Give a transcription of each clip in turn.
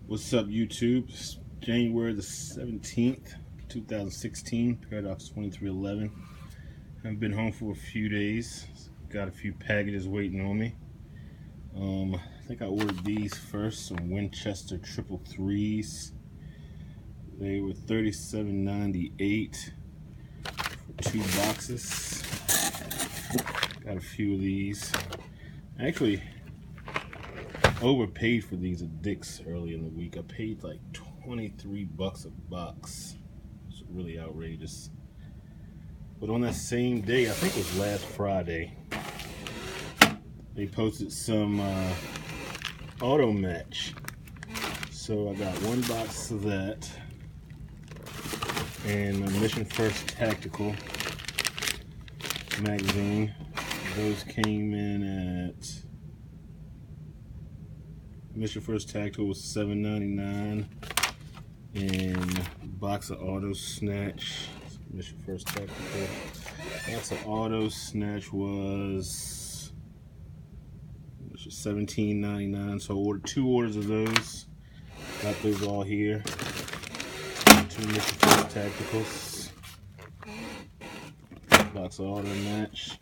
What's up, YouTube? It's January the 17th, 2016, Paradox 2311. I've been home for a few days. Got a few packages waiting on me. I think I ordered these first, some Winchester triple threes. They were $37.98 for 2 boxes. Got a few of these. Actually, overpaid for these at Dick's early in the week. I paid like $23 a box. It's really outrageous. But on that same day, I think it was last Friday, they posted some auto match. So I got 1 box of that and a Mission First Tactical magazine. Those came in at Mission First Tactical was $7.99, and box of Auto Snatch, Mission First Tactical, box of Auto Snatch was $17.99. So I ordered 2 orders of those. Got those all here. 2 Mission First Tacticals, box of Auto Match,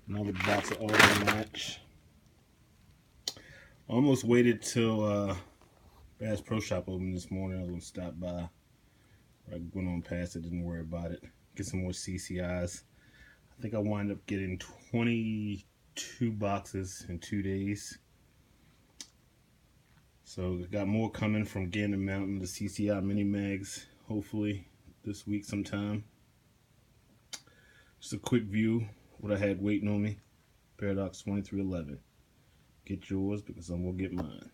another box of Auto Match. Almost waited till Bass Pro Shop opened this morning. I was going to stop by. I went on past it, didn't worry about it. Get some more CCIs. I think I wind up getting 22 boxes in 2 days. So got more coming from Gander Mountain, the CCI mini mags, hopefully this week sometime. Just a quick view what I had waiting on me. Paradox 2311. Get yours because I'm gonna get mine.